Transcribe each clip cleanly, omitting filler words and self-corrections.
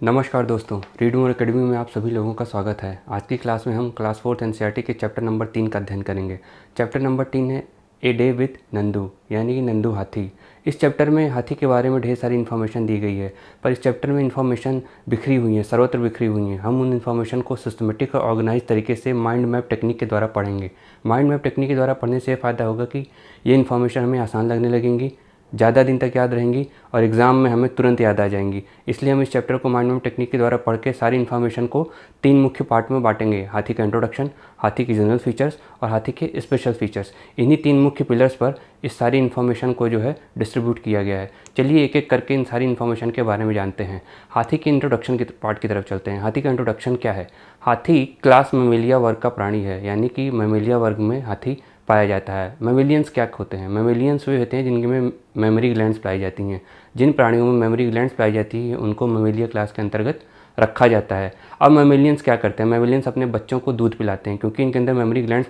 नमस्कार दोस्तों, read more academy में आप सभी लोगों का स्वागत है। आज की क्लास में हम क्लास 4th एनसीईआरटी के चैप्टर नंबर 3 का अध्ययन करेंगे। चैप्टर नंबर 3 है ए डे विद नंदू, यानी कि नंदू हाथी। इस चैप्टर में हाथी के बारे में ढेर सारी इन्फॉर्मेशन दी गई है, पर इस चैप्टर में इन्फॉर्मेशन बिखरी हुई है, सर्वत्र बिखरी हुई हैं। हम उन इन्फॉर्मेशन को सिस्टमेटिक और ऑर्गेनाइज तरीके से माइंड मैप टेक्निक के द्वारा पढ़ेंगे। माइंड मैप टेक्निक के द्वारा पढ़ने से फ़ायदा होगा कि ये इन्फॉर्मेशन हमें आसान लगने लगेंगी, ज़्यादा दिन तक याद रहेंगी और एग्ज़ाम में हमें तुरंत याद आ जाएंगी। इसलिए हम इस चैप्टर को माइंड मैप टेक्निक के द्वारा पढ़ के सारी इन्फॉर्मेशन को 3 मुख्य पार्ट में बांटेंगे। हाथी का इंट्रोडक्शन, हाथी की जनरल फीचर्स और हाथी के स्पेशल फीचर्स। इन्हीं 3 मुख्य पिलर्स पर इस सारी इन्फॉर्मेशन को जो है डिस्ट्रीब्यूट किया गया है। चलिए एक एक करके इन सारी इन्फॉर्मेशन के बारे में जानते हैं। हाथी के इंट्रोडक्शन के पार्ट की तरफ चलते हैं। हाथी का इंट्रोडक्शन क्या है? हाथी क्लास मैमेलिया वर्ग का प्राणी है, यानी कि मैमेलिया वर्ग में हाथी पाया जाता है। मैमेलियंस क्या होते हैं? मैमेलियंस वे होते हैं जिनमें मेमोरी ग्लैंड्स पाई जाती हैं। जिन प्राणियों में मेमोरी ग्लैंड्स पाई जाती है उनको मैमेलिया क्लास के अंतर्गत रखा जाता है। अब मैमेलियंस क्या करते हैं? मैमेलियंस अपने बच्चों को दूध पिलाते हैं, क्योंकि इनके अंदर मेमोरी ग्लैंड्स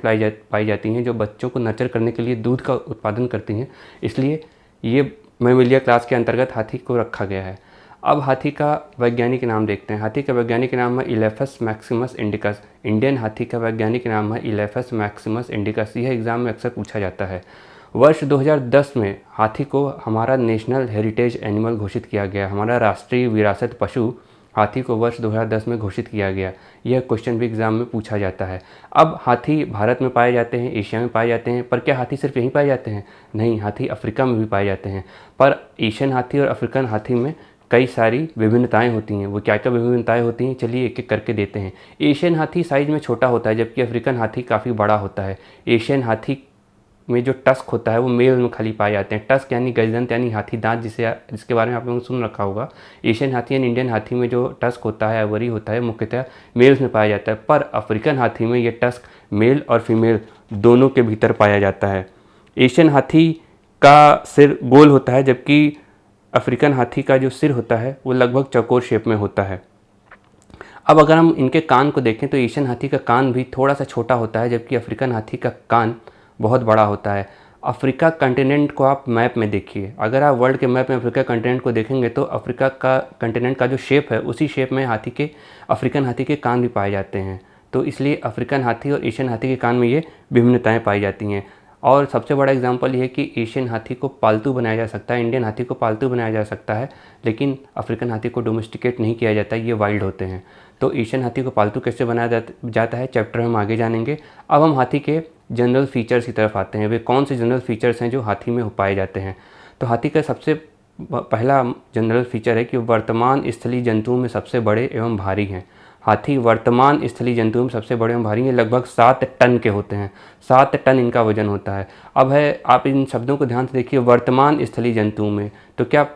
पाई जाती हैं जो बच्चों को नर्चर करने के लिए दूध का उत्पादन करती हैं। इसलिए ये मैमेलिया क्लास के अंतर्गत हाथी को रखा गया है। अब हाथी का वैज्ञानिक नाम देखते हैं। हाथी का वैज्ञानिक नाम है इलेफस मैक्सिमस इंडिकस। इंडियन हाथी का वैज्ञानिक नाम है इलेफस मैक्सिमस इंडिकस। यह एग्जाम में अक्सर पूछा जाता है। वर्ष 2010 में हाथी को हमारा नेशनल हेरिटेज एनिमल घोषित किया गया। हमारा राष्ट्रीय विरासत पशु हाथी को वर्ष 2010 में घोषित किया गया। यह क्वेश्चन भी एग्जाम में पूछा जाता है। अब हाथी भारत में पाए जाते हैं, एशिया में पाए जाते हैं, पर क्या हाथी सिर्फ यहीं पाए जाते हैं? नहीं, हाथी अफ्रीका में भी पाए जाते हैं। पर एशियन हाथी और अफ्रीकन हाथी में कई सारी विभिन्नताएं होती हैं। वो क्या क्या विभिन्नताएं होती हैं, चलिए एक एक करके देते हैं। एशियन हाथी साइज में छोटा होता है, जबकि अफ्रीकन हाथी काफ़ी बड़ा होता है। एशियन हाथी में जो टस्क होता है वो मेल में खाली पाए जाते हैं। टस्क यानी गजदंत यानी हाथी दांत, जिसके बारे में आप लोगों ने सुन रखा होगा। एशियन हाथी यानी इंडियन हाथी में जो टस्क होता है, वरी होता है, मुख्यतः मेल्स में पाया जाता है। पर अफ्रीकन हाथी में ये टस्क मेल और फीमेल दोनों के भीतर पाया जाता है। एशियन हाथी का सिर गोल होता है, जबकि अफ्रीकन हाथी का जो सिर होता है वो लगभग चौकोर शेप में होता है। अब अगर हम इनके कान को देखें तो एशियन हाथी का कान भी थोड़ा सा छोटा होता है, जबकि अफ्रीकन हाथी का कान बहुत बड़ा होता है। अफ्रीका कंटिनेंट को आप मैप में देखिए। अगर आप वर्ल्ड के मैप में अफ्रीका कंटिनेंट को देखेंगे तो अफ्रीका का कंटिनेंट का जो शेप है उसी शेप में अफ्रीकन हाथी के कान भी पाए जाते हैं। तो इसलिए अफ्रीकन हाथी और एशियन हाथी के कान में ये विभिन्नताएं पाई जाती हैं। और सबसे बड़ा एग्जांपल ये है कि एशियन हाथी को पालतू बनाया जा सकता है, इंडियन हाथी को पालतू बनाया जा सकता है, लेकिन अफ्रीकन हाथी को डोमेस्टिकेट नहीं किया जाता, ये वाइल्ड होते हैं। तो एशियन हाथी को पालतू कैसे बनाया जाता है, चैप्टर हम आगे जानेंगे। अब हम हाथी के जनरल फीचर्स की तरफ आते हैं। वे कौन से जनरल फीचर्स हैं जो हाथी में पाए जाते हैं? तो हाथी का सबसे पहला जनरल फीचर है कि वर्तमान स्थलीय जंतुओं में सबसे बड़े एवं भारी हैं। हाथी वर्तमान स्थलीय जंतुओं में सबसे बड़े एवं भारी हैं, लगभग 7 टन के होते हैं। 7 टन इनका वजन होता है। अब है, आप इन शब्दों को ध्यान से देखिए, वर्तमान स्थलीय जंतुओं में, तो क्या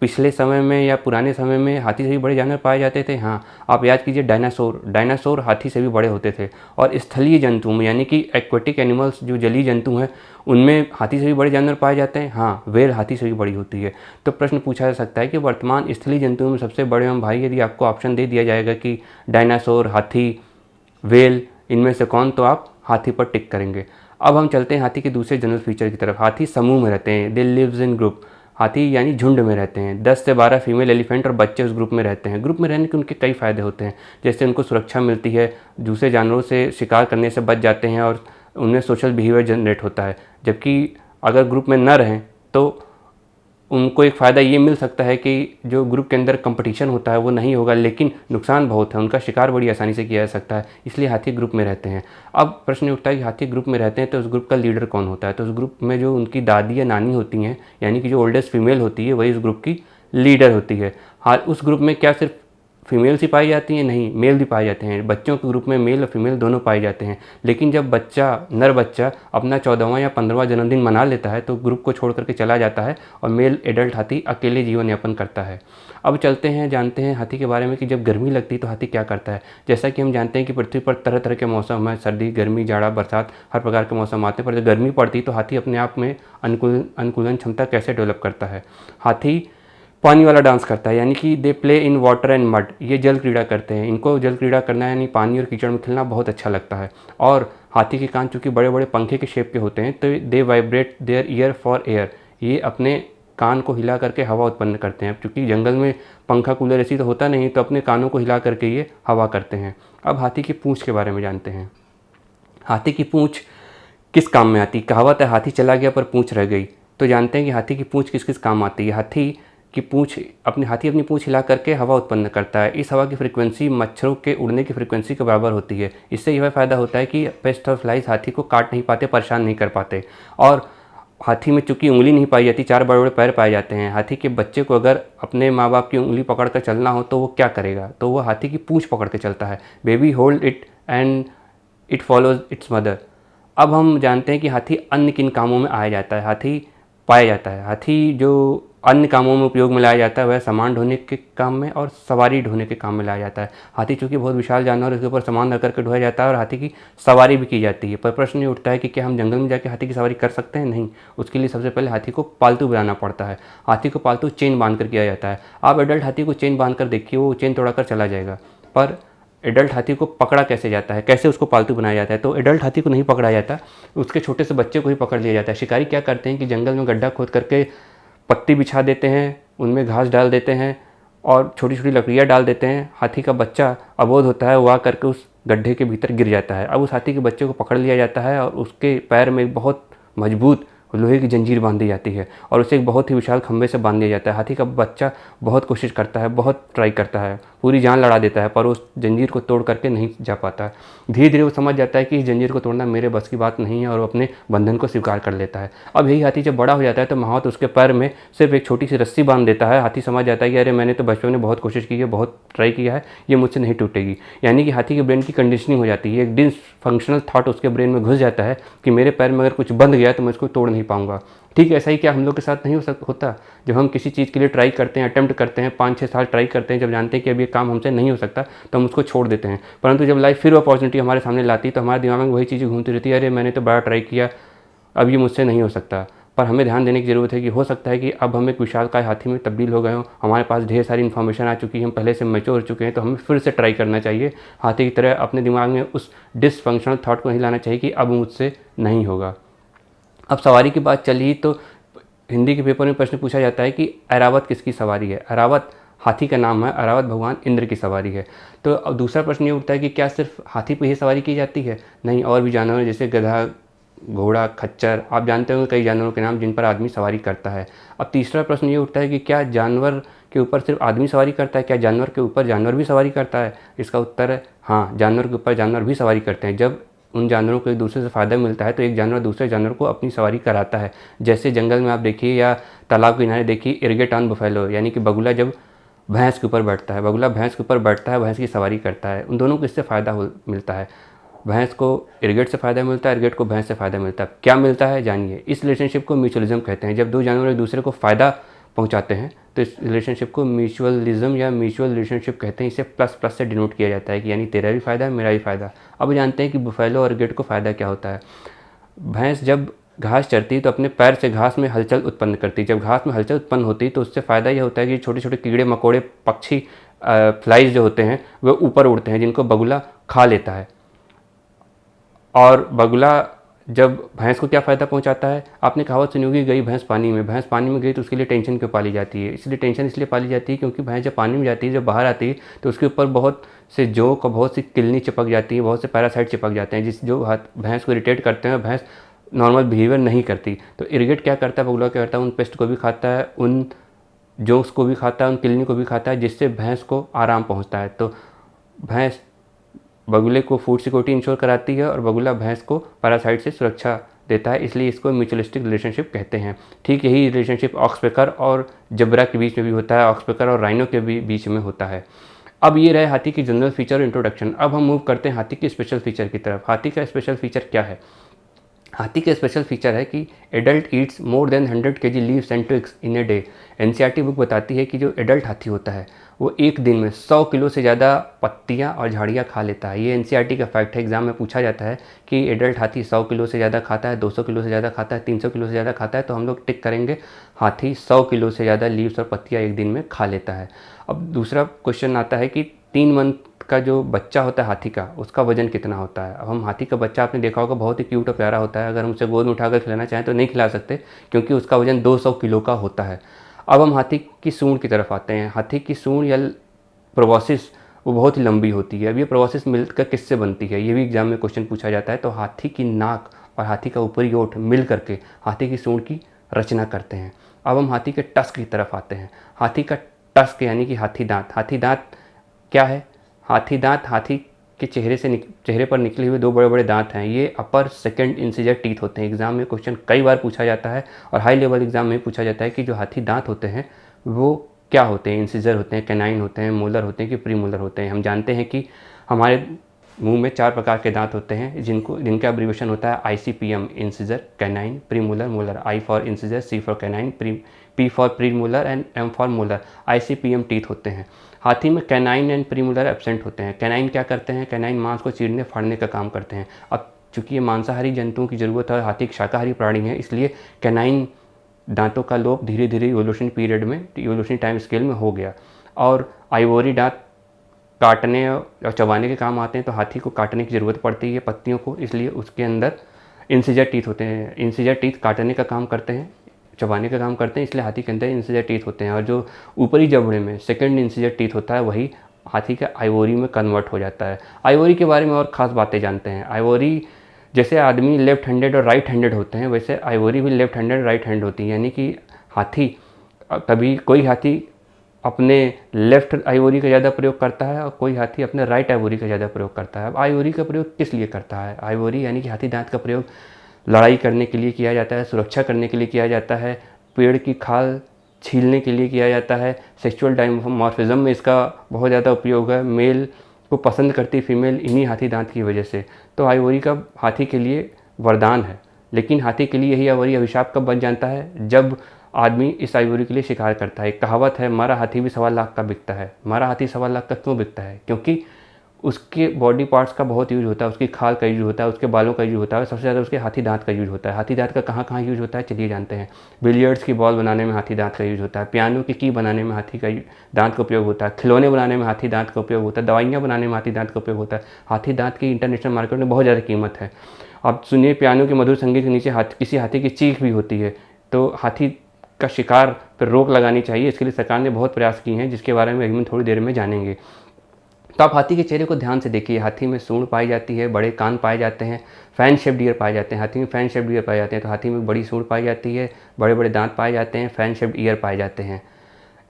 पिछले समय में या पुराने समय में हाथी से भी बड़े जानवर पाए जाते थे? हाँ, आप याद कीजिए डायनासोर हाथी से भी बड़े होते थे। और स्थलीय जंतुओं में यानी कि एक्वेटिक एनिमल्स, जो जलीय जंतु हैं, उनमें हाथी से भी बड़े जानवर पाए जाते हैं। हाँ, व्हेल हाथी से भी बड़ी होती है। तो प्रश्न पूछा जा सकता है कि वर्तमान स्थलीय जंतुओं में सबसे बड़े एवं भारी, यदि आपको ऑप्शन दे दिया जाएगा कि डायनासोर, हाथी, व्हेल, इनमें से कौन, तो आप हाथी पर टिक करेंगे। अब हम चलते हैं हाथी के दूसरे जनरल फीचर की तरफ। हाथी समूह में रहते हैं, दे लिव्स इन ग्रुप। हाथी यानी झुंड में रहते हैं। 10 से 12 फीमेल एलिफेंट और बच्चे उस ग्रुप में रहते हैं। ग्रुप में रहने के उनके कई फ़ायदे होते हैं, जैसे उनको सुरक्षा मिलती है, दूसरे जानवरों से शिकार करने से बच जाते हैं और उनमें सोशल बिहेवियर जनरेट होता है। जबकि अगर ग्रुप में न रहें तो उनको एक फ़ायदा ये मिल सकता है कि जो ग्रुप के अंदर कंपटीशन होता है वो नहीं होगा, लेकिन नुकसान बहुत है, उनका शिकार बड़ी आसानी से किया जा सकता है। इसलिए हाथी ग्रुप में रहते हैं। अब प्रश्न उठता है कि हाथी ग्रुप में रहते हैं तो उस ग्रुप का लीडर कौन होता है? तो उस ग्रुप में जो उनकी दादी या नानी होती हैं, यानी कि जो ओल्डेस्ट फीमेल होती है, वही उस ग्रुप की लीडर होती है। उस ग्रुप में क्या सिर्फ फीमेल्स ही पाई जाती हैं? नहीं, मेल भी पाए जाते हैं। बच्चों के ग्रुप में मेल और फीमेल दोनों पाए जाते हैं। लेकिन जब नर बच्चा अपना 14वां या 15वां जन्मदिन मना लेता है तो ग्रुप को छोड़ करके चला जाता है और मेल एडल्ट हाथी अकेले जीवन यापन करता है। अब चलते हैं, जानते हैं हाथी के बारे में कि जब गर्मी लगती है तो हाथी क्या करता है। जैसा कि हम जानते हैं कि पृथ्वी पर तरह तरह के मौसम है, सर्दी, गर्मी, जाड़ा, बरसात, हर प्रकार के मौसम आते हैं। पर जब गर्मी पड़ती है तो हाथी अपने आप में अनुकूलन क्षमता कैसे डेवलप करता है? हाथी पानी वाला डांस करता है, यानी कि they play in water and mud. ये जल क्रीड़ा करते हैं। इनको जल क्रीड़ा करना यानी पानी और कीचड़ में खेलना बहुत अच्छा लगता है। और हाथी के कान चूँकि बड़े बड़े पंखे के शेप के होते हैं तो they vibrate their ear for air. ये अपने कान को हिला करके हवा उत्पन्न करते हैं। क्योंकि जंगल में पंखा कूलर ऐसी तो होता नहीं, तो अपने कानों को हिला करके ये हवा करते हैं। अब हाथी की पूँछ के बारे में जानते हैं। हाथी की पूँछ किस काम में आती है? कहावत है हाथी चला गया पर पूँछ रह गई। तो जानते हैं कि हाथी की पूँछ किस किस काम आती है। हाथी अपनी पूँछ हिला करके हवा उत्पन्न करता है। इस हवा की फ्रीक्वेंसी मच्छरों के उड़ने की फ्रीक्वेंसी के बराबर होती है। इससे यह फ़ायदा होता है कि पेस्ट और फ्लाइज हाथी को काट नहीं पाते, परेशान नहीं कर पाते। और हाथी में चूँकि उंगली नहीं पाई जाती, 4 बड़े बड़े पैर पाए जाते हैं। हाथी के बच्चे को अगर अपने माँ बाप की उंगली पकड़ कर चलना हो तो वो क्या करेगा? तो वो हाथी की पूँछ पकड़ के चलता है। Baby hold it and it follows it's mother. अब हम जानते हैं कि हाथी अन्य किन कामों में आया जाता है, पाया जाता है। हाथी जो अन्य कामों में उपयोग में लाया जाता है वह सामान ढोने के काम में और सवारी ढोने के काम में लाया जाता है। हाथी चूँकि बहुत विशाल जानवर है, इसके ऊपर सामान रख करके ढोया जाता है और हाथी की सवारी भी की जाती है। पर प्रश्न ये उठता है कि क्या हम जंगल में जाके हाथी की सवारी कर सकते हैं? नहीं। उसके लिए सबसे पहले हाथी को पालतू बनाना पड़ता है। हाथी को पालतू चेन बांध कर किया जाता है। आप एडल्ट हाथी को चेन बांध कर देखिए, वो चेन तोड़ा कर चला जाएगा। पर एडल्ट हाथी को पकड़ा कैसे जाता है, कैसे उसको पालतू बनाया जाता है? तो एडल्ट हाथी को नहीं पकड़ा जाता, उसके छोटे से बच्चे को ही पकड़ लिया जाता है। शिकारी क्या करते हैं कि जंगल में गड्ढा खोद करके पत्ती बिछा देते हैं, उनमें घास डाल देते हैं और छोटी छोटी लकड़ियाँ डाल देते हैं। हाथी का बच्चा अबोध होता है, वो आ करके उस गड्ढे के भीतर गिर जाता है। अब उस हाथी के बच्चे को पकड़ लिया जाता है और उसके पैर में बहुत मजबूत लोहे की जंजीर बांधी जाती है और उसे एक बहुत ही विशाल खंभे से बांध दिया जाता है। हाथी का बच्चा बहुत कोशिश करता है, बहुत ट्राई करता है, पूरी जान लड़ा देता है, पर उस जंजीर को तोड़ करके नहीं जा पाता। धीरे धीरे वो समझ जाता है कि इस जंजीर को तोड़ना मेरे बस की बात नहीं है और वो अपने बंधन को स्वीकार कर लेता है। अब यही हाथी जब बड़ा हो जाता है तो महावत उसके पैर में सिर्फ एक छोटी सी रस्सी बांध देता है। हाथी समझ जाता है कि अरे मैंने तो बचपन में बहुत कोशिश की है, बहुत ट्राई किया है, ये मुझसे नहीं टूटेगी। यानी कि हाथी के ब्रेन की कंडीशनिंग हो जाती है, एक डिसफंक्शनल थॉट उसके ब्रेन में घुस जाता है कि मेरे पैर में अगर कुछ बंध गया तो मैं इसको तोड़ नहीं पाऊंगा। ठीक ऐसा ही क्या हम लोग के साथ नहीं होता? जब हम किसी चीज़ के लिए ट्राई करते हैं, अटेम्प्ट करते हैं, 5-6 साल ट्राई करते हैं, जब जानते हैं कि अब ये काम हमसे नहीं हो सकता तो हम उसको छोड़ देते हैं। परंतु जब लाइफ फिर अपॉर्चुनिटी हमारे सामने लाती है तो हमारे दिमाग में वही चीज़ें घूमती रहती है, अरे मैंने तो बड़ा ट्राई किया, अब ये मुझसे नहीं हो सकता। पर हमें ध्यान देने की ज़रूरत है कि हो सकता है कि अब हम एक विशालकाय हाथी में तब्दील हो गए हों, हमारे पास ढेर सारी इन्फॉर्मेशन आ चुकी है, हम पहले से मैच्योर हो चुके हैं, तो हमें फिर से ट्राई करना चाहिए। हाथी की तरह अपने दिमाग में उस डिसफंक्शनल थाट को नहीं लाना चाहिए कि अब मुझसे नहीं होगा। अब सवारी की बात चली तो हिंदी के पेपर में प्रश्न पूछा जाता है कि ऐरावत किसकी सवारी है? ऐरावत हाथी का नाम है, ऐरावत भगवान इंद्र की सवारी है। तो अब दूसरा प्रश्न ये उठता है कि क्या सिर्फ हाथी पर ही सवारी की जाती है? नहीं, और भी जानवर जैसे गधा, घोड़ा, खच्चर, आप जानते होंगे कई जानवरों के नाम जिन पर आदमी सवारी करता है। अब तीसरा प्रश्न ये उठता है कि क्या जानवर के ऊपर सिर्फ आदमी सवारी करता है? क्या जानवर के ऊपर जानवर भी सवारी करता है? इसका उत्तर है हाँ, जानवर के ऊपर जानवर भी सवारी करते हैं। जब उन जानवरों को एक दूसरे से फ़ायदा मिलता है तो एक जानवर दूसरे जानवर को अपनी सवारी कराता है। जैसे जंगल में आप देखिए या तालाब के किनारे देखिए, इरिगेट ऑन बफेलो, यानी कि बगुला जब भैंस के ऊपर बैठता है, बगुला भैंस के ऊपर बैठता है, भैंस की सवारी करता है। उन दोनों को इससे फ़ायदा मिलता है। भैंस को इरिगेट से फ़ायदा मिलता है, इरिगेट को भैंस से फ़ायदा मिलता है। क्या मिलता है जानिए। इस रिलेशनशिप को म्यूचुअलिज्म कहते हैं। जब दो जानवर एक दूसरे को फ़ायदा पहुंचाते हैं तो इस रिलेशनशिप को म्यूचुअलिज्म या म्यूचुअल रिलेशनशिप कहते हैं। इसे प्लस प्लस से डिनोट किया जाता है कि यानी तेरा भी फ़ायदा है, मेरा भी फ़ायदा। अब जानते हैं कि बुफेलो और इरिगेट को फ़ायदा क्या होता है। भैंस जब घास चरती है तो अपने पैर से घास में हलचल उत्पन्न करती है। जब घास में हलचल उत्पन्न होती है तो उससे फ़ायदा यह होता है कि छोटे छोटे कीड़े मकोड़े, पक्षी, फ्लाइज जो होते हैं वे ऊपर उड़ते हैं, जिनको बगुला खा लेता है। और बगुला जब भैंस को क्या फ़ायदा पहुंचाता है, आपने कहावत सुनी होगी, गई भैंस पानी में। भैंस पानी में गई तो उसके लिए टेंशन क्यों पाली जाती है? इसलिए टेंशन इसलिए पाली जाती है क्योंकि भैंस जब पानी में जाती है, जब बाहर आती है तो उसके ऊपर बहुत से जोंक और बहुत सी किलनी चिपक जाती है, बहुत से पैरासाइट चिपक जाते हैं, जो भैंस को इरिटेट करते हैं। भैंस नॉर्मल बिहेवियर नहीं करती। तो इरिगेट क्या करता है, बगुला क्या करता है, उन पेस्ट को भी खाता है, उन जोंक्स को भी खाता है, उन किलनी को भी खाता है, जिससे भैंस को आराम पहुँचता है। तो भैंस बगुले को फूड सिक्योरिटी इंश्योर कराती है और बगुला भैंस को पैरासाइट से सुरक्षा देता है, इसलिए इसको म्यूचुअलिस्टिक रिलेशनशिप कहते हैं। ठीक यही रिलेशनशिप ऑक्सपेकर और जबरा के बीच में भी होता है, ऑक्सपेकर और राइनो के भी बीच में होता है। अब ये रहे हाथी की जनरल फीचर और इंट्रोडक्शन। अब हम मूव करते हैं हाथी की स्पेशल फीचर की तरफ। हाथी का स्पेशल फीचर क्या है? हाथी का स्पेशल फीचर है कि adult Yeats more than 100 kg leaves and twigs in a day. NCERT book बताती है कि जो एडल्ट हाथी होता है वो एक दिन में 100 किलो से ज़्यादा पत्तियां और झाड़ियां खा लेता है। ये एनसीईआरटी का फैक्ट है। एग्जाम में पूछा जाता है कि एडल्ट हाथी 100 किलो से ज़्यादा खाता है, 200 किलो से ज़्यादा खाता है, 300 किलो से ज़्यादा खाता है, तो हम लोग टिक करेंगे हाथी 100 किलो से ज़्यादा लीव्स और पत्तियाँ एक दिन में खा लेता है। अब दूसरा क्वेश्चन आता है कि 3 मंथ का जो बच्चा होता है हाथी का, उसका वजन कितना होता है। अब हम हाथी का बच्चा आपने देखा होगा, बहुत ही क्यूट और प्यारा होता है। अगर हम उसे गोद में उठाकर खिलाना चाहें तो नहीं खिला सकते, क्योंकि उसका वजन 200 किलो का होता है। अब हम हाथी की सूंड की तरफ आते हैं। हाथी की सूंड या प्रोबोसिस वो बहुत ही लंबी होती है। अब ये प्रोबोसिस मिलकर किससे बनती है, ये भी एग्जाम में क्वेश्चन पूछा जाता है। तो हाथी की नाक और हाथी का ऊपरी ओठ मिल करके हाथी की सूंड की रचना करते हैं। अब हम हाथी के टस्क की तरफ आते हैं। हाथी का टस्क यानी कि हाथी दांत। हाथी दांत क्या है? हाथी दांत हाथी के चेहरे पर निकले हुए दो बड़े बड़े दांत हैं। ये अपर सेकंड इंसिजर टीथ होते हैं। एग्जाम में क्वेश्चन कई बार पूछा जाता है और हाई लेवल एग्जाम में पूछा जाता है कि जो हाथी दांत होते हैं वो क्या होते हैं। इंसिजर होते हैं, कैनाइन होते हैं, मोलर होते हैं कि प्री मोलर होते हैं। हम जानते हैं कि हमारे मुंह में 4 प्रकार के दांत होते हैं जिनका एब्रीविएशन होता है ICPM, incisor, canine, pre molar, molar. I for incisor, C for canine, P for pre molar and M for molar. ICPM teeth होते हैं। हाथी में canine and pre molar absent होते हैं। कैनाइन क्या करते हैं? कैनाइन मांस को चीरने फाड़ने का काम करते हैं। अब चूंकि ये मांसाहारी जंतुओं की ज़रूरत है, हाथी एक शाकाहारी प्राणी है, इसलिए कैनाइन दांतों का लोप धीरे धीरे इवोल्यूशन पीरियड में, इवोल्यूशनरी टाइम स्केल में हो गया। और आइवोरी दांत काटने और चबाने के काम आते हैं। तो हाथी को काटने की ज़रूरत पड़ती है पत्तियों को, इसलिए उसके अंदर इंसिजर टीथ होते हैं। इंसिजर टीथ काटने का काम करते हैं, चबाने का काम करते हैं, इसलिए हाथी के अंदर इंसिजर टीथ होते हैं। और जो ऊपरी जबड़े में सेकंड इंसिजर टीथ होता है वही हाथी का आइवोरी में कन्वर्ट हो जाता है। आइवोरी के बारे में और ख़ास बातें जानते हैं। आइवोरी, जैसे आदमी लेफ्ट हैंडेड और राइट हैंडेड होते हैं, वैसे आइवोरी भी लेफ्ट हैंडेड राइट हैंड होती है। यानी कि हाथी, कभी कोई हाथी अपने लेफ्ट आइवोरी का ज़्यादा प्रयोग करता है और कोई हाथी अपने राइट आइवोरी का ज़्यादा प्रयोग करता है। अब आइवोरी का प्रयोग किस लिए करता है? आइवोरी यानी कि हाथी दांत का प्रयोग लड़ाई करने के लिए किया जाता है, सुरक्षा करने के लिए किया जाता है, पेड़ की खाल छीलने के लिए किया जाता है। सेक्सुअल डाइमॉर्फिज्म में इसका बहुत ज़्यादा उपयोग है। मेल को पसंद करती फीमेल इन्हीं हाथी दांत की वजह से। तो आइवोरी का हाथी के लिए वरदान है। लेकिन हाथी के लिए यही आइवोरी अभिशाप कब बन जाता है? जब आदमी इस आइवोरी के लिए शिकार करता है। एक कहावत है, मरा हाथी भी 1.25 लाख का बिकता है। मरा हाथी 1.25 लाख का क्यों बिकता है? क्योंकि उसके बॉडी पार्ट्स का बहुत यूज होता है, उसकी खाल का यूज होता है, उसके बालों का यूज होता है, सबसे ज़्यादा उसके हाथी दांत का यूज होता है। हाथी दांत का कहाँ कहाँ यूज होता है चलिए जानते हैं। बिलियर्ड्स की बॉल बनाने में हाथी दांत का यूज होता है, पियानो की बनाने में हाथी का दांत का उपयोग होता है, खिलौने बनाने में हाथी दांत का उपयोग होता है, दवाइयाँ बनाने में हाथी दांत का उपयोग होता है। हाथी दांत की इंटरनेशनल मार्केट में बहुत ज़्यादा कीमत है। अब सुनिए, पियानो के मधुर संगीत के नीचे किसी हाथी की चीख भी होती है। तो हाथी का शिकार पर रोक लगानी चाहिए। इसके लिए सरकार ने बहुत प्रयास किए हैं, जिसके बारे में हम थोड़ी देर में जानेंगे। तो आप हाथी के चेहरे को ध्यान से देखिए। हाथी में सूंड पाई जाती है, बड़े कान पाए जाते हैं, फैन शेप्ड ईयर पाए जाते हैं। हाथी में फैन शेप्ड ईयर पाए जाते हैं। तो हाथी में बड़ी सूंड पाई जाती है, बड़े बड़े दांत पाए जाते हैं, फैन शेप्ड ईयर पाए जाते हैं।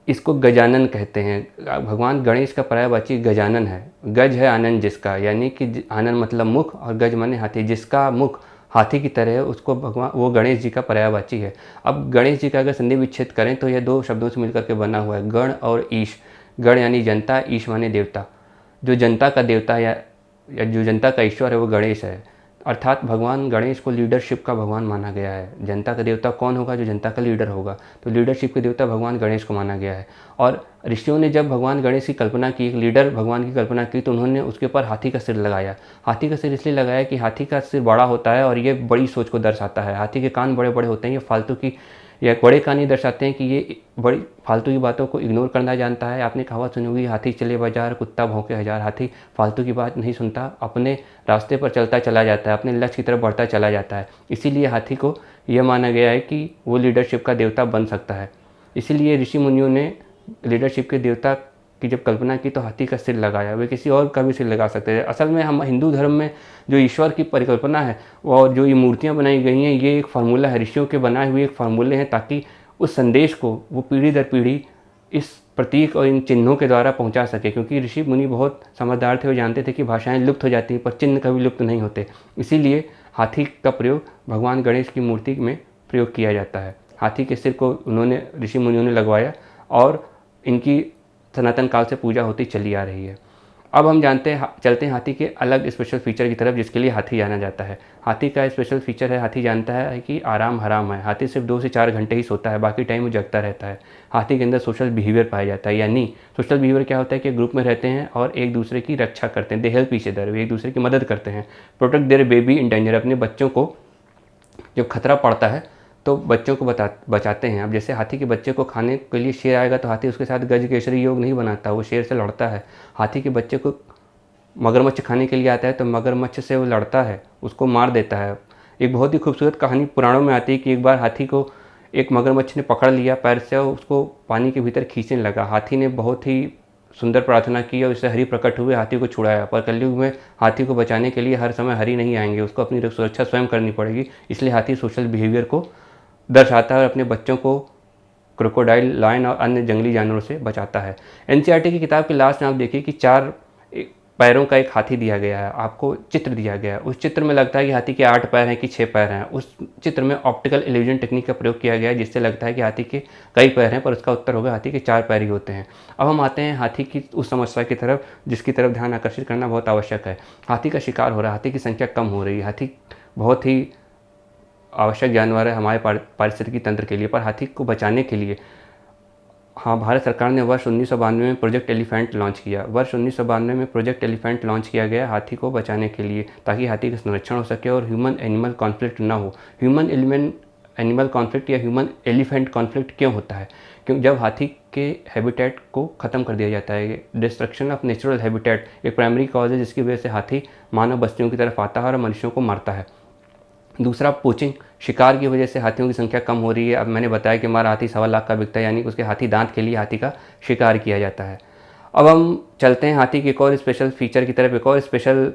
इसको गजानन कहते हैं। भगवान गणेश का पर्यायवाची गजानन है। गज है आनंद जिसका, यानी कि आनंद मतलब मुख और गज माने हाथी। जिसका मुख हाथी की तरह है उसको भगवान, वो गणेश जी का पर्यायवाची है। अब गणेश जी का अगर संधि विच्छेद करें तो यह 2 शब्दों से मिलकर के बना हुआ है, गण और ईश। गण यानी जनता, ईश माने देवता। जो जनता का देवता या जो जनता का ईश्वर है वो गणेश है। अर्थात भगवान गणेश को लीडरशिप का भगवान माना गया है। जनता का देवता कौन होगा? जो जनता का लीडर होगा। तो लीडरशिप के देवता भगवान गणेश को माना गया है। और ऋषियों ने जब भगवान गणेश की कल्पना की, एक लीडर भगवान की कल्पना की, तो उन्होंने उसके ऊपर हाथी का सिर लगाया। हाथी का सिर इसलिए लगाया कि हाथी का सिर बड़ा होता है और ये बड़ी सोच को दर्शाता है। हाथी के कान बड़े बड़े होते हैं, ये फालतू की या बड़े कान ये दर्शाते हैं कि ये बड़ी फालतू की बातों को इग्नोर करना जानता है। आपने कहावत सुनी होगी, हाथी चले बाजार कुत्ता भौंके हजार। हाथी फालतू की बात नहीं सुनता, अपने रास्ते पर चलता चला जाता है, अपने लक्ष्य की तरफ बढ़ता चला जाता है। इसीलिए हाथी को यह माना गया है कि वो लीडरशिप का देवता बन सकता है। इसीलिए ऋषि मुनियों ने लीडरशिप के देवता की जब कल्पना की तो हाथी का सिर लगाया। वे किसी और का भी सिर लगा सकते थे। असल में हम हिंदू धर्म में जो ईश्वर की परिकल्पना है और जो ये मूर्तियाँ बनाई गई हैं, ये एक फार्मूला है, ऋषियों के बनाए हुए एक फार्मूले हैं, ताकि उस संदेश को वो पीढ़ी दर पीढ़ी इस प्रतीक और इन चिन्हों के द्वारा पहुंचा सके। क्योंकि ऋषि मुनि बहुत समझदार थे, वो जानते थे कि भाषाएं लुप्त हो जाती हैं पर चिन्ह कभी लुप्त नहीं होते। इसीलिए हाथी का प्रयोग भगवान गणेश की मूर्ति में प्रयोग किया जाता है। हाथी के सिर को उन्होंने ऋषि मुनियों ने लगवाया और इनकी सनातन काल से पूजा होती चली आ रही है। अब हम चलते हैं हाथी के अलग स्पेशल फीचर की तरफ, जिसके लिए हाथी जाना जाता है। हाथी का स्पेशल फीचर है, हाथी जानता है कि आराम हराम है। हाथी सिर्फ 2 से 4 घंटे ही सोता है, बाकी टाइम वो जगता रहता है। हाथी के अंदर सोशल बिहेवियर पाया जाता है। यानी सोशल बिहेवियर क्या होता है कि ग्रुप में रहते हैं और एक दूसरे की रक्षा करते हैं। दे हेल्प ईच अदर, वे एक दूसरे की मदद करते हैं। Protect their baby in danger, अपने बच्चों को जब खतरा पड़ता है तो बच्चों को बचाते हैं। अब जैसे हाथी के बच्चे को खाने के लिए शेर आएगा तो हाथी उसके साथ गज केसरी योग नहीं बनाता, वो शेर से लड़ता है। हाथी के बच्चे को मगरमच्छ खाने के लिए आता है तो मगरमच्छ से वो लड़ता है, उसको मार देता है। एक बहुत ही खूबसूरत कहानी पुराणों में आती है कि एक बार हाथी को एक मगरमच्छ ने पकड़ लिया पैर से और उसको पानी के भीतर खींचने लगा। हाथी ने बहुत ही सुंदर प्रार्थना की और उससे हरि प्रकट हुए, हाथी को छुड़ाया। पर कलयुग में हाथी को बचाने के लिए हर समय हरि नहीं आएंगे, उसको अपनी सुरक्षा स्वयं करनी पड़ेगी। इसलिए हाथी सोशल बिहेवियर को दर्शाता है और अपने बच्चों को क्रोकोडाइल, लायन और अन्य जंगली जानवरों से बचाता है। एनसीईआरटी की किताब के लास्ट में आप देखिए कि 4 पैरों का एक हाथी दिया गया है, आपको चित्र दिया गया है। उस चित्र में लगता है कि हाथी के 8 पैर हैं कि 6 पैर हैं। उस चित्र में ऑप्टिकल इल्यूजन टेक्निक का प्रयोग किया गया है, जिससे लगता है कि हाथी के कई पैर हैं, पर उसका उत्तर होगा हाथी के 4 पैर ही होते हैं। अब हम आते हैं हाथी की उस समस्या की तरफ जिसकी तरफ ध्यान आकर्षित करना बहुत आवश्यक है। हाथी का शिकार हो रहा है, हाथी की संख्या कम हो रही है। हाथी बहुत ही आवश्यक जानवर है हमारे पारिस्थितिकी तंत्र के लिए, पर हाथी को बचाने के लिए भारत सरकार ने वर्ष 1992 में प्रोजेक्ट एलिफेंट लॉन्च किया। वर्ष 1992 में प्रोजेक्ट एलिफेंट लॉन्च किया गया हाथी को बचाने के लिए, ताकि हाथी का संरक्षण हो सके और ह्यूमन एनिमल कॉन्फ्लिक्ट ना हो। ह्यूमन एनिमल कॉन्फ्लिक्ट या ह्यूमन एलिफेंट कॉन्फ्लिक्ट क्यों होता है? क्योंकि जब हाथी के हैबिटेट को ख़त्म कर दिया जाता है, डिस्ट्रक्शन ऑफ नेचुरल हैबिटेट एक प्राइमरी कॉज है जिसकी वजह से हाथी मानव बस्तियों की तरफ आता है और मनुष्यों को मारता है। दूसरा, पोचिंग, शिकार की वजह से हाथियों की संख्या कम हो रही है। अब मैंने बताया कि हमारा हाथी 1.25 लाख का बिकता है, यानी कि उसके हाथी दांत के लिए हाथी का शिकार किया जाता है। अब हम चलते हैं हाथी के एक और स्पेशल फीचर की तरफ, एक और स्पेशल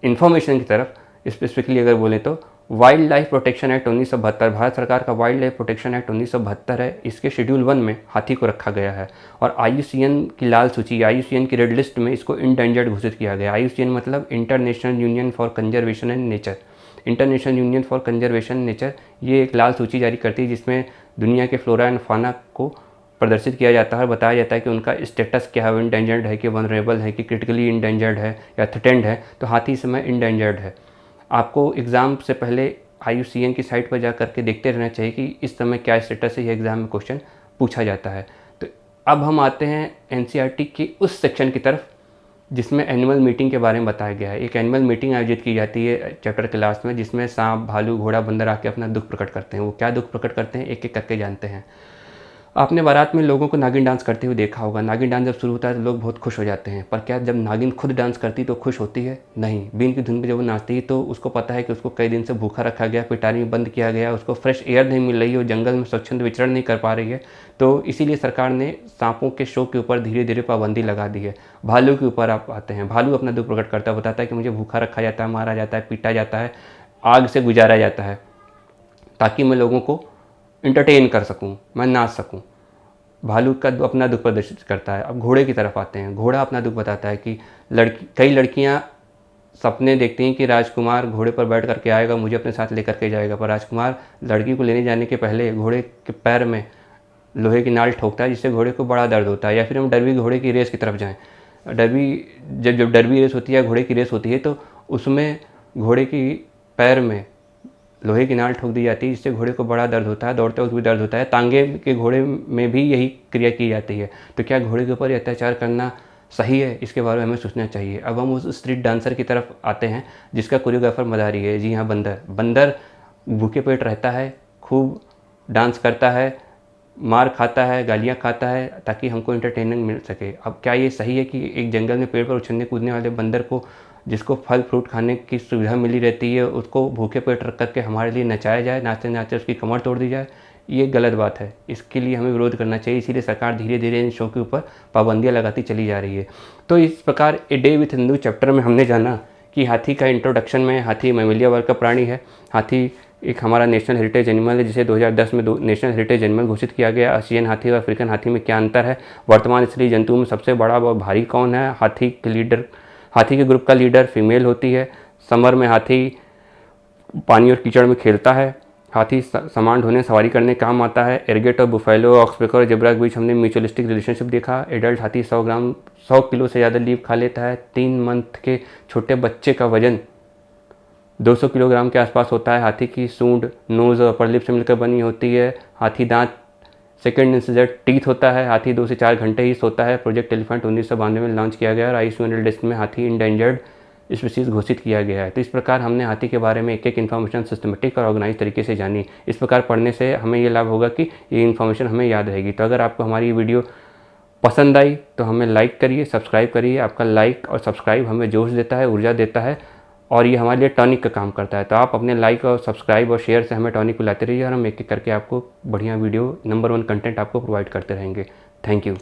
इन्फॉर्मेशन की तरफ। स्पेसिफिकली अगर बोलें तो wild life protection act 1972, Bharat सरकार का वाइल्ड लाइफ प्रोटेक्शन एक्ट 1972 है। इसके शेड्यूल 1 में हाथी को रखा गया है और IUCN की लाल सूची, IUCN की रेड लिस्ट में इसको इंडेंजर्ड घोषित किया गया। IUCN मतलब international union for conservation and nature. International union for conservation nature ये एक लाल सूची जारी करती है जिसमें दुनिया के फ्लोरा एंड फाना को प्रदर्शित किया जाता है और बताया जाता है कि उनका स्टेटस क्या है, इंडेंजर्ड है कि वनरेबल है कि क्रिटिकली इंडेंजर्ड है या थ्रेटेंड है। तो हाथी इस समय इंडेंजर्ड है। आपको एग्ज़ाम से पहले IUCN की साइट पर जा करके देखते रहना चाहिए कि इस समय क्या स्टेटस है, ये एग्ज़ाम में क्वेश्चन पूछा जाता है। तो अब हम आते हैं NCERT के उस सेक्शन की तरफ जिसमें एनिमल मीटिंग के बारे में बताया गया है। एक एनिमल मीटिंग आयोजित की जाती है चैप्टर के लास्ट में, जिसमें सांप, भालू, घोड़ा, बंदर आके अपना दुख प्रकट करते हैं। वो क्या दुख प्रकट करते हैं एक एक करके जानते हैं। आपने बारात में लोगों को नागिन डांस करते हुए देखा होगा। नागिन डांस जब शुरू होता है तो लोग बहुत खुश हो जाते हैं, पर क्या जब नागिन खुद डांस करती तो खुश होती है? नहीं। बीन की धुन पर जब वो नाचती है तो उसको पता है कि उसको कई दिन से भूखा रखा गया, पिटारी में बंद किया गया, उसको फ्रेश एयर नहीं मिल रही है, वो जंगल में स्वच्छंद विचरण नहीं कर पा रही है। तो इसीलिए सरकार ने सांपों के शो के ऊपर धीरे धीरे पाबंदी लगा दी है। भालू के ऊपर आप आते हैं। भालू अपना दुख प्रकट करता है, बताता है कि मुझे भूखा रखा जाता है, मारा जाता है, पीटा जाता है, आग से गुजारा जाता है ताकि मैं लोगों को इंटरटेन कर सकूँ, मैं नाच सकूँ। भालू का अपना दुख प्रदर्शित करता है। अब घोड़े की तरफ आते हैं। घोड़ा अपना दुख बताता है कि कई लड़कियां सपने देखती हैं कि राजकुमार घोड़े पर बैठ करके आएगा, मुझे अपने साथ लेकर के जाएगा, पर राजकुमार लड़की को लेने जाने के पहले घोड़े के पैर में लोहे की नाल ठोकता है, जिससे घोड़े को बड़ा दर्द होता है। या फिर हम डरबी घोड़े की रेस की तरफ जाएँ। जब डरबी रेस होती है, घोड़े की रेस होती है, तो उसमें घोड़े की पैर में लोहे की नाल ठोक दी जाती है, जिससे घोड़े को बड़ा दर्द होता है, दौड़ते वक्त भी दर्द होता है। तांगे के घोड़े में भी यही क्रिया की जाती है। तो क्या घोड़े के ऊपर अत्याचार करना सही है? इसके बारे में हमें सोचना चाहिए। अब हम उस स्ट्रीट डांसर की तरफ आते हैं जिसका कोरियोग्राफर मदारी है। जी हाँ, बंदर भूखे पेट रहता है, खूब डांस करता है, मार खाता है, गालियाँ खाता है ताकि हमको इंटरटेनमेंट मिल सके। अब क्या ये सही है कि एक जंगल में पेड़ पर उछलने कूदने वाले बंदर को, जिसको फल फ्रूट खाने की सुविधा मिली रहती है, उसको भूखे पेट रख करके हमारे लिए नचाया जाए, नाचते नाचते उसकी कमर तोड़ दी जाए? ये गलत बात है। इसके लिए हमें विरोध करना चाहिए। इसीलिए सरकार धीरे धीरे इन शो के ऊपर पाबंदियाँ लगाती चली जा रही है। तो इस प्रकार a day with Nandu chapter में हमने जाना कि हाथी का इंट्रोडक्शन में, हाथी मैमेलिया वर्ग का प्राणी है। हाथी एक हमारा नेशनल हेरिटेज एनिमल है, जिसे 2010 में नेशनल हेरिटेज एनिमल घोषित किया गया। एशियन हाथी और अफ्रीकन हाथी में क्या अंतर है? वर्तमान स्थलीय जंतुओं में सबसे बड़ा व भारी कौन है? हाथी के ग्रुप का लीडर फीमेल होती है। समर में हाथी पानी और कीचड़ में खेलता है। हाथी सामान ढोने, सवारी करने काम आता है। एरगेट और बुफेलो, ऑक्सपेकर और जेब्रा के बीच हमने म्यूचुअलिस्टिक रिलेशनशिप देखा। एडल्ट हाथी 100 किलो से ज़्यादा लीफ खा लेता है। 3 मंथ के छोटे बच्चे का वजन 200 किलोग्राम के आसपास होता है। हाथी की सूंड, नोज़ और अपर लिप से मिलकर बनी होती है। हाथी दांत सेकेंड इंसिजर टीथ होता है। हाथी 2 से 4 घंटे ही सोता है। प्रोजेक्ट एलिफेंट 1992 में लॉन्च किया गया और IUCN लिस्ट में हाथी इंडेंजर्ड स्पीसीज घोषित किया गया है। तो इस प्रकार हमने हाथी के बारे में एक एक इन्फॉर्मेशन सिस्टमेटिक और ऑर्गेनाइज तरीके से जानी। इस प्रकार पढ़ने से हमें ये लाभ होगा कि ये इन्फॉर्मेशन हमें याद रहेगी। तो अगर आपको हमारी वीडियो पसंद आई तो हमें लाइक करिए, सब्सक्राइब करिए। आपका लाइक और सब्सक्राइब हमें जोश देता है, ऊर्जा देता है और ये हमारे लिए टॉनिक का काम करता है। तो आप अपने लाइक और सब्सक्राइब और शेयर से हमें टॉनिक पिलाते रहिए और हम एक एक करके आपको बढ़िया वीडियो नंबर 1 कंटेंट आपको प्रोवाइड करते रहेंगे। Thank you.